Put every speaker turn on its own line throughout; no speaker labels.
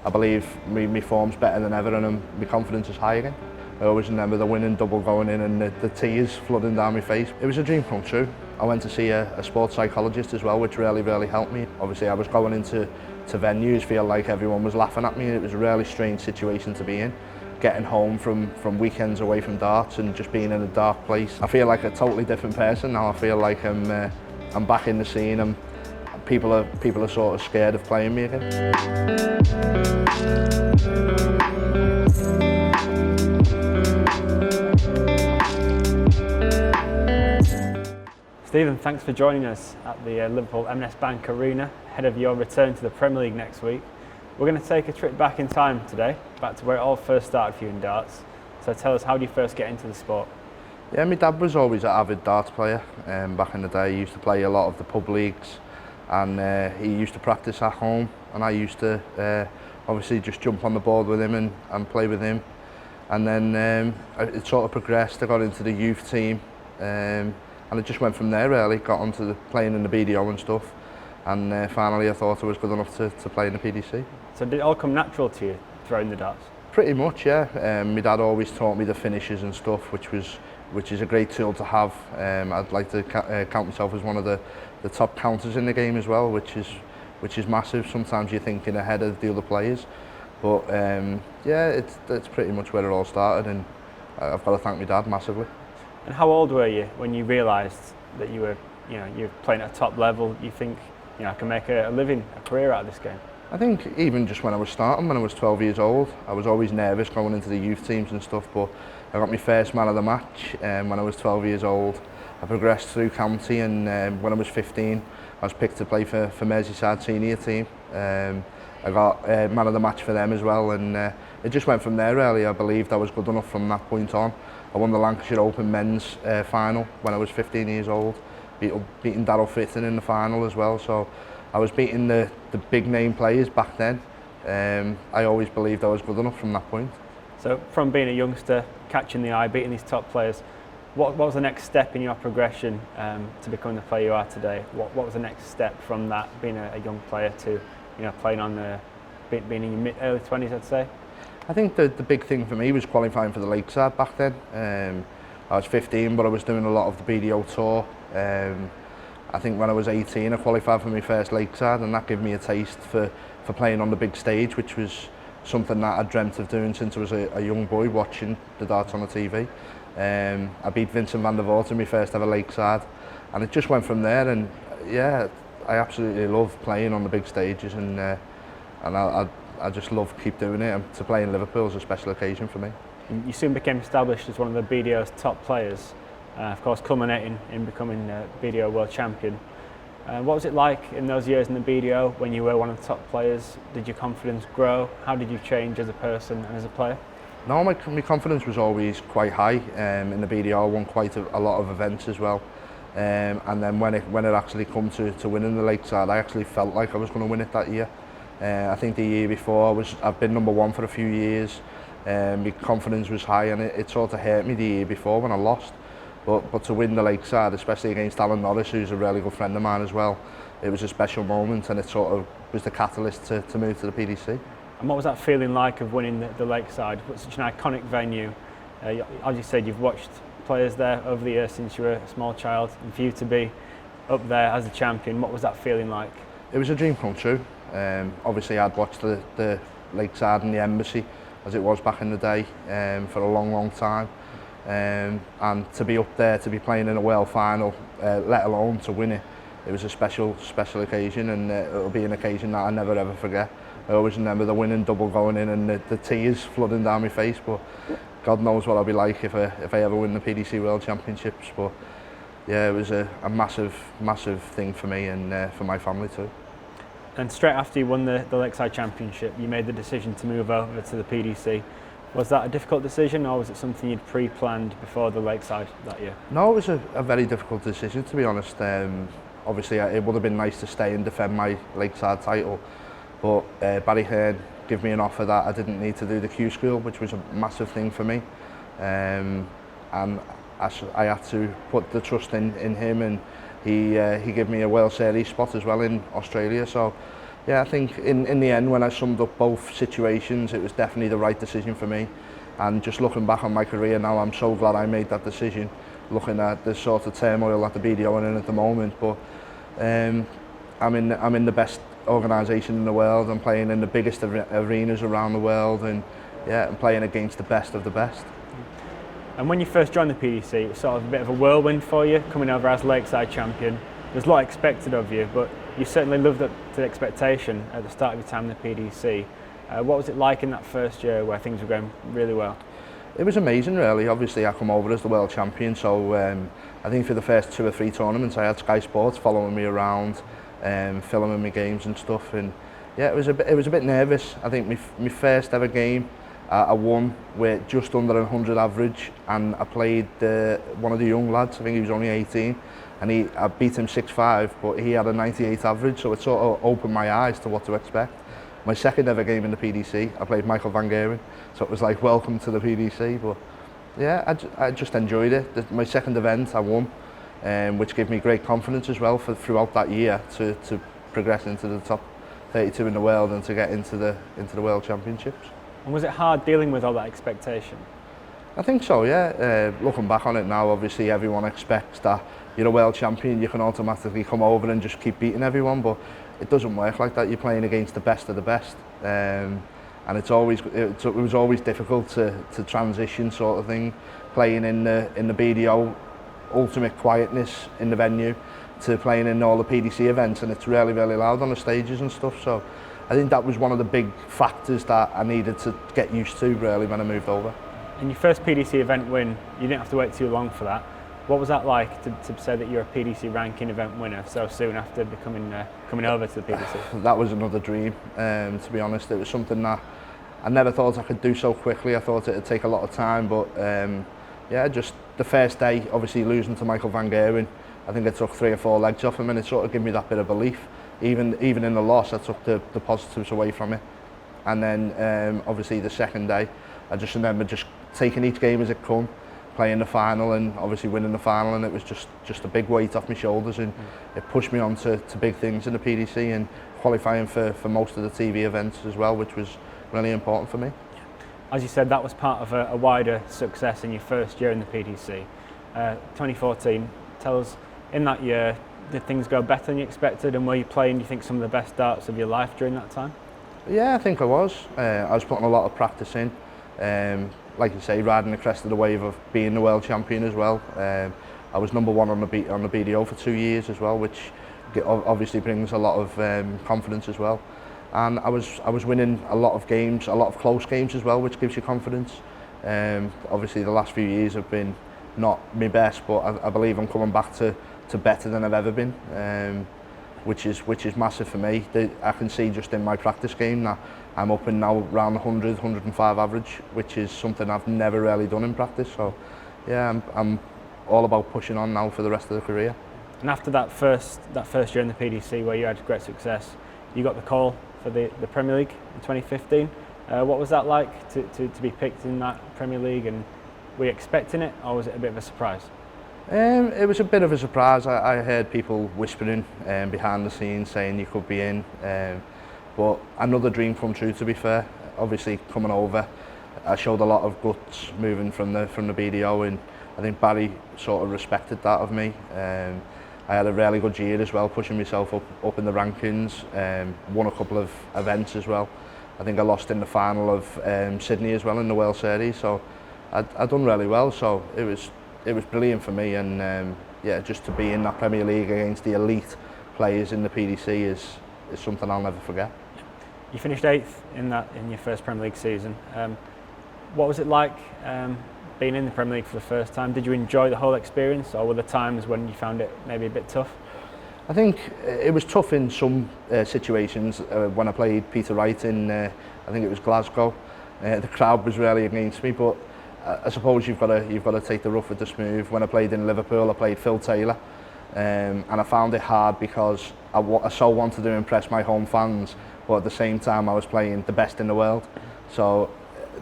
I believe my form's better than ever and my confidence is high again. I always remember the winning double going in and the tears flooding down my face. It was a dream come true. I went to see a sports psychologist as well, which really helped me. Obviously I was going into venues, feel like everyone was laughing at me. It was a really strange situation to be in. Getting home from weekends away from darts and just being in a dark place. I feel like a totally different person now. I feel like I'm back in the scene and people are sort of scared of playing me again.
Stephen, thanks for joining us at the Liverpool M&S Bank Arena ahead of your return to the Premier League next week. We're going to take a trip back in time today, back to where it all first started for you in darts. So tell us, how did you first get into the sport?
Yeah, my dad was always an avid darts player. Back in the day, he used to play a lot of the pub leagues, and he used to practice at home, and I used to obviously just jump on the board with him and play with him. And then it sort of progressed. I got into the youth team, and it just went from there really. Got onto playing in the BDO and stuff, and finally I thought I was good enough to play in the PDC.
So did it all come natural to you, throwing the darts?
Pretty much, yeah. My dad always taught me the finishes and stuff, which is a great tool to have. I'd like to count myself as one of the top counters in the game as well, which is massive. Sometimes you're thinking ahead of the other players, but yeah, it's pretty much where it all started, and I've got to thank my dad massively.
And how old were you when you realised that you were playing at a top level? You think, I can make a living, a career out of this game?
I think even just when I was starting, when I was 12 years old, I was always nervous going into the youth teams and stuff, but I got my first man of the match when I was 12 years old. I progressed through county, and when I was 15, I was picked to play for Merseyside senior team. I got man of the match for them as well, and it just went from there really. I believed I was good enough from that point on. I won the Lancashire Open men's final when I was 15 years old, beating Darryl Fitton in the final as well, so I was beating the big name players back then. I always believed I was good enough from that point.
So from being a youngster, catching the eye, beating these top players, what was the next step in your progression to becoming the player you are today? What was the next step from that, being a young player, to playing on being in your early 20s, I'd say?
I think the big thing for me was qualifying for the Lakeside back then. I was 15, but I was doing a lot of the BDO tour. I think when I was 18, I qualified for my first Lakeside, and that gave me a taste for playing on the big stage, which was something that I dreamt of doing since I was a young boy, watching the darts on the TV. I beat Vincent van der Voort in my first ever Lakeside, and it just went from there. And yeah, I absolutely love playing on the big stages, and I just love keep doing it. And to play in Liverpool is a special occasion for me.
You soon became established as one of the BDO's top players, of course culminating in becoming a BDO world champion. What was it like in those years in the BDO when you were one of the top players? Did your confidence grow? How did you change as a person and as a player?
No, my confidence was always quite high. In the BDO I won quite a lot of events as well. And then when it actually come to winning the Lakeside, I actually felt like I was going to win it that year. I think the year before I've been number one for a few years. My confidence was high, and it sort of hurt me the year before when I lost. But to win the Lakeside, especially against Alan Norris, who's a really good friend of mine as well, it was a special moment, and it sort of was the catalyst to move to the PDC.
And what was that feeling like of winning the Lakeside? It's such an iconic venue. As you said, you've watched players there over the years since you were a small child, and for you to be up there as a champion, what was that feeling like? It
was a dream come true. Obviously I'd watched the Lakeside and the Embassy, as it was back in the day, for a long time. And to be up there, to be playing in a world final, let alone to win it, it was a special occasion, and it'll be an occasion that I never ever forget. I always remember the winning double going in and the tears flooding down my face, but God knows what I'll be like if I ever win the PDC World Championships. But yeah, it was a massive thing for me and for my family too.
And straight after you won the Lakeside Championship, you made the decision to move over to the PDC. Was that a difficult decision, or was it something you'd pre-planned before the Lakeside that year?
No, it was a very difficult decision, to be honest. Obviously, it would have been nice to stay and defend my Lakeside title, but Barry Hearn gave me an offer that I didn't need to do the Q School, which was a massive thing for me. And I had to put the trust in him, and he gave me a World Series spot as well in Australia. So Yeah, I think in the end, when I summed up both situations, it was definitely the right decision for me. And just looking back on my career now, I'm so glad I made that decision, looking at the sort of turmoil that the BDO are in at the moment. But I'm in the best organisation in the world. I'm playing in the biggest arenas around the world, and yeah, I'm playing against the best of the best.
And when you first joined the PDC, it was sort of a bit of a whirlwind for you, coming over as Lakeside champion. There's a lot expected of you, but you certainly lived up to the expectation at the start of your time in the PDC. What was it like in that first year where things were going really well?
It was amazing, really. Obviously, I come over as the world champion, so I think for the first 2 or 3 tournaments, I had Sky Sports following me around, filming me games and stuff. And yeah, it was a bit nervous. I think my first ever game, I won with just under 100 average, and I played one of the young lads. I think he was only 18, and I beat him 6-5, but he had a 98 average, so it sort of opened my eyes to what to expect. My second ever game in the PDC, I played Michael Van Gerwen, so it was like welcome to the PDC. But yeah, I just enjoyed it. My second event, I won, which gave me great confidence as well throughout that year to progress into the top 32 in the world and to get into the World Championships.
And was it hard dealing with all that expectation?
I think so, yeah. Looking back on it now, obviously everyone expects that you're a world champion, you can automatically come over and just keep beating everyone, but it doesn't work like that. You're playing against the best of the best, and it was always difficult to transition, sort of thing, playing in the BDO, ultimate quietness in the venue, to playing in all the PDC events, and it's really, really loud on the stages and stuff. So I think that was one of the big factors that I needed to get used to, really, when I moved over.
In your first PDC event win, you didn't have to wait too long for that. What was that like to say that you're a PDC ranking event winner so soon after coming over to the PDC?
That was another dream, to be honest. It was something that I never thought I could do so quickly. I thought it would take a lot of time, but yeah, just the first day, obviously losing to Michael Van Gerwen, I think I took 3 or 4 legs off him, and it sort of gave me that bit of belief. Even in the loss, I took the positives away from it. And then obviously the second day, I just remember just taking each game as it come, playing the final and obviously winning the final, and it was just a big weight off my shoulders, and it pushed me on to big things in the PDC and qualifying for most of the TV events as well, which was really important for me.
As you said, that was part of a wider success in your first year in the PDC. 2014, tell us, in that year, did things go better than you expected, and were you playing, do you think, some of the best darts of your life during that time?
Yeah, I think I was. I was putting a lot of practice in. Like you say, riding the crest of the wave of being the world champion as well. I was number 1 on the BDO for 2 years as well, which obviously brings a lot of confidence as well. And I was winning a lot of games, a lot of close games as well, which gives you confidence. Obviously the last few years have been not my best, but I believe I'm coming back to better than I've ever been, which is massive for me. I can see just in my practice game that I'm up in now around 100, 105 average, which is something I've never really done in practice. So yeah, I'm all about pushing on now for the rest of the career.
And after that first year in the PDC where you had great success, you got the call for the Premier League in 2015. What was that like to be picked in that Premier League, and were you expecting it, or was it a bit of a surprise?
It was a bit of a surprise. I heard people whispering behind the scenes saying you could be in, but another dream come true, to be fair. Obviously coming over, I showed a lot of guts moving from the BDO, and I think Barry sort of respected that of me. I had a really good year as well, pushing myself up in the rankings, won a couple of events as well. I think I lost in the final of Sydney as well in the World Series, so I'd done really well, so it was brilliant for me, and yeah, just to be in that Premier League against the elite players in the PDC is something I'll never forget.
You finished 8th in your first Premier League season. What was it like being in the Premier League for the first time? Did you enjoy the whole experience, or were there times when you found it maybe a bit tough?
I think it was tough in some situations. When I played Peter Wright in, I think it was Glasgow, the crowd was really against me, but I suppose you've got to take the rough with the smooth. When I played in Liverpool, I played Phil Taylor, and I found it hard because I so wanted to impress my home fans, but at the same time I was playing the best in the world, so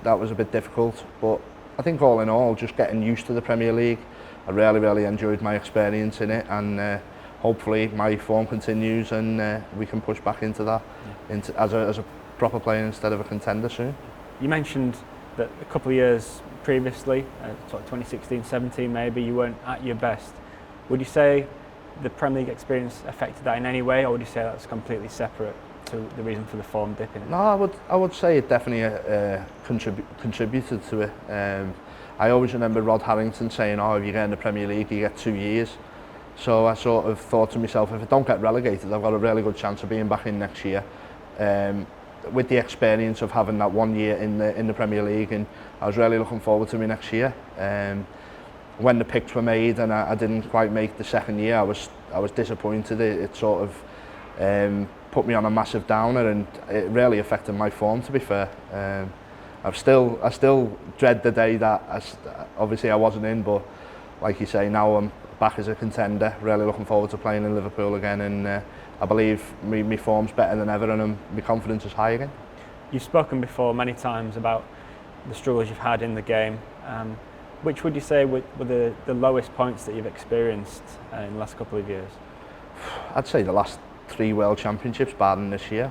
that was a bit difficult. But I think all in all, just getting used to the Premier League, I really enjoyed my experience in it, and hopefully my form continues and we can push back into that, as a proper player instead of a contender soon.
You mentioned that a couple of years previously, sort of 2016, 17 maybe, you weren't at your best. Would you say the Premier League experience affected that in any way, or would you say that's completely separate to the reason for the form dipping?
No, I would say it definitely contributed to it. I always remember Rod Harrington saying, "Oh, if you get in the Premier League, you get 2 years." So I sort of thought to myself, if I don't get relegated, I've got a really good chance of being back in next year. With the experience of having that 1 year in the Premier League, and I was really looking forward to my next year. When the picks were made and I didn't quite make the second year, I was disappointed. It sort of put me on a massive downer, and it really affected my form, to be fair. I still dread the day that obviously I wasn't in, but like you say, now I'm back as a contender, really looking forward to playing in Liverpool again, and I believe my form's better than ever, and my confidence is high again.
You've spoken before many times about the struggles you've had in the game. Which would you say were the lowest points that you've experienced in the last couple of years?
I'd say the last 3 World Championships, barring this year.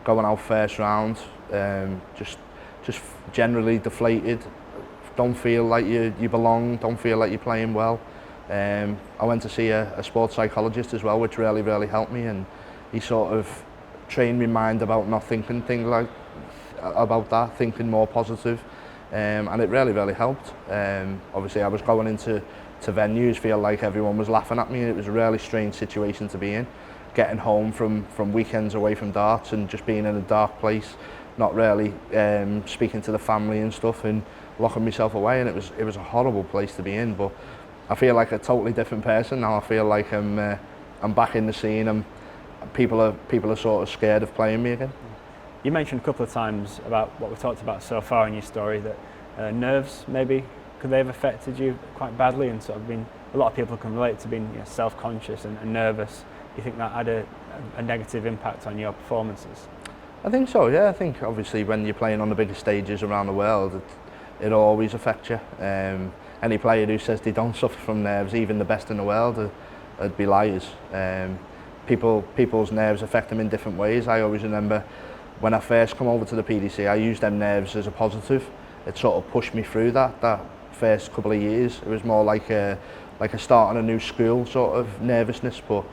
Going out first round, just generally deflated. Don't feel like you belong, don't feel like you're playing well. I went to see a sports psychologist as well, which really helped me, and he sort of trained my mind about not thinking about that, thinking more positive, and it really helped. Obviously I was going into venues, feel like everyone was laughing at me. It was a really strange situation to be in, getting home from weekends away from darts and just being in a dark place, not really speaking to the family and stuff, and locking myself away, and it was a horrible place to be in. But I feel like a totally different person now. I feel like I'm back in the scene, and people are sort of scared of playing me again.
You mentioned a couple of times about what we've talked about so far in your story, that nerves maybe, could they have affected you quite badly, and sort of a lot of people can relate to being self-conscious and nervous. Do you think that had a negative impact on your performances?
I think so, yeah. I think obviously when you're playing on the biggest stages around the world, it'll always affect you. Any player who says they don't suffer from nerves, even the best in the world, would be liars. People's nerves affect them in different ways. I always remember when I first come over to the PDC, I used them nerves as a positive. It sort of pushed me through that first couple of years. It was more like a start on a new school sort of nervousness, but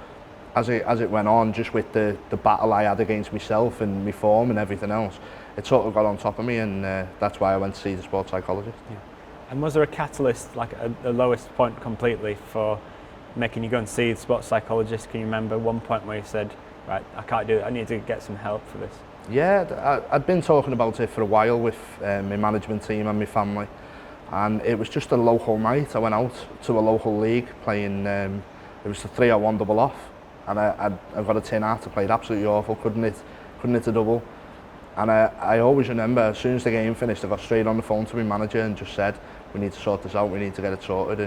as it went on, just with the battle I had against myself and my form and everything else, it sort of got on top of me, and that's why I went to see the sports psychologist. Yeah.
And was there a catalyst, like the lowest point completely, for making you go and see the sports psychologist? Can you remember one point where you said, right, I can't do it, I need to get some help for this?
Yeah, I'd been talking about it for a while with my management team and my family, and it was just a local night. I went out to a local league playing, it was a 3-on-1 double off, and I got a tin hat. I played absolutely awful, couldn't hit a double. And I always remember, as soon as the game finished, I got straight on the phone to my manager and just said, we need to sort this out, we need to get it sorted.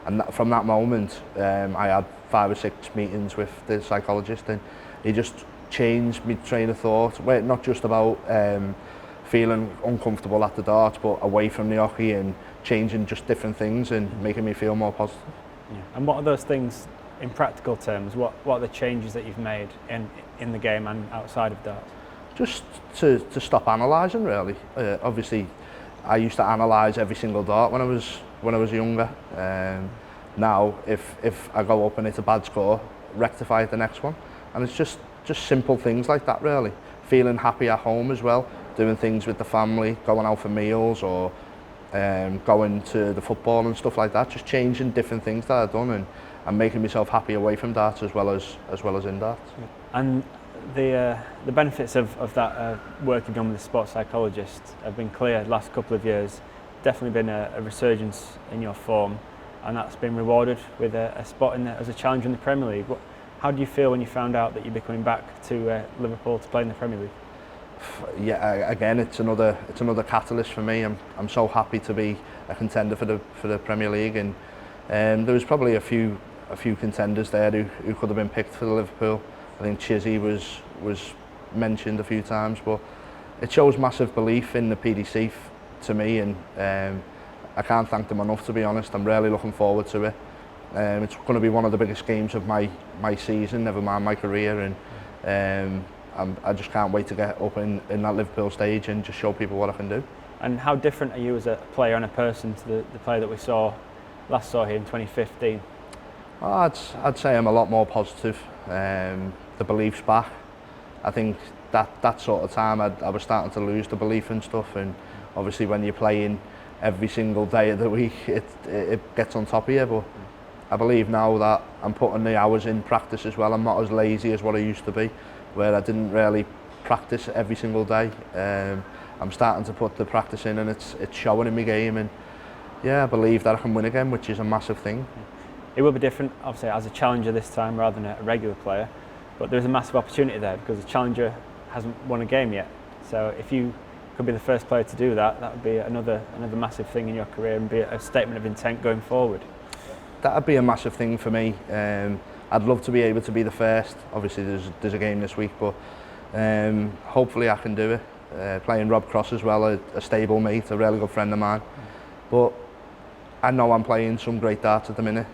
And from that moment, I had 5 or 6 meetings with the psychologist, and he just changed my train of thought. Well, not just about feeling uncomfortable at the darts, but away from the hockey, and changing just different things and making me feel more positive.
Yeah. And what are those things in practical terms? What are the changes that you've made in the game and outside of darts?
Just to stop analysing, really. Obviously, I used to analyse every single dart when I was younger. Now, if I go up and it's a bad score, rectify it the next one. And it's just simple things like that, really. Feeling happy at home as well, doing things with the family, going out for meals, or going to the football and stuff like that. Just changing different things that I've done, and making myself happy away from darts as well as in darts.
And the benefits of that work you've done with the sports psychologist have been clear the last couple of years. Definitely been a resurgence in your form, and that's been rewarded with a spot as a challenger in the Premier League. How do you feel when you found out that you'd be coming back to Liverpool to play in the Premier League?
Yeah, again, it's another catalyst for me. I'm so happy to be a contender for the Premier League, and there was probably a few contenders there who could have been picked for the Liverpool. I think Chizzy was mentioned a few times, but it shows massive belief in the PDC to me, and I can't thank them enough, to be honest. I'm really looking forward to it. It's going to be one of the biggest games of my season, never mind my career, and I just can't wait to get up in that Liverpool stage and just show people what I can do.
And how different are you as a player and a person to the player that we last saw here in 2015?
I'd say I'm a lot more positive. The belief's back. I think that sort of time I was starting to lose the belief and stuff, and obviously when you're playing every single day of the week it gets on top of you, but I believe now that I'm putting the hours in practice as well. I'm not as lazy as what I used to be, where I didn't really practice every single day. I'm starting to put the practice in, and it's showing in my game, and yeah, I believe that I can win again, which is a massive thing.
It will be different, obviously, as a challenger this time rather than a regular player, but there's a massive opportunity there because the challenger hasn't won a game yet. So if you could be the first player to do that, that would be another massive thing in your career and be a statement of intent going forward.
That would be a massive thing for me. I'd love to be able to be the first. Obviously there's a game this week, but hopefully I can do it. Playing Rob Cross as well, a stable mate, a really good friend of mine. But I know I'm playing some great darts at the minute.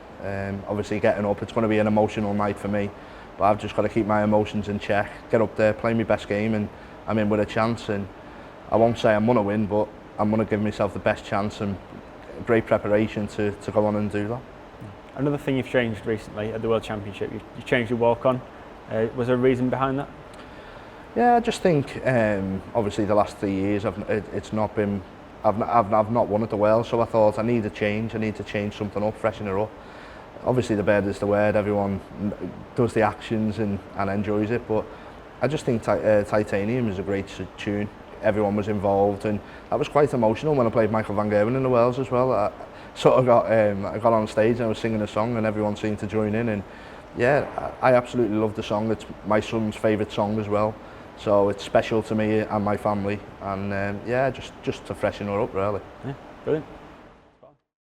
Obviously getting up, it's going to be an emotional night for me, but I've just got to keep my emotions in check, get up there, play my best game, and I'm in with a chance. And I won't say I'm going to win, but I'm going to give myself the best chance and great preparation to go on and do that.
Another thing you've changed recently at the World Championship, you changed your walk-on. Was there a reason behind that?
Yeah, I just think obviously the last 3 years I've not won at the World, so I thought I need to change something up, freshen it up. Obviously the bird is the word, everyone does the actions and enjoys it, but I just think Titanium is a great tune. Everyone was involved, and that was quite emotional when I played Michael van Gerwen in the Worlds as well. I got on stage and I was singing a song and everyone seemed to join in, and yeah, I absolutely love the song. It's my son's favourite song as well, so it's special to me and my family, and yeah, just to freshen her up really.
Yeah, brilliant.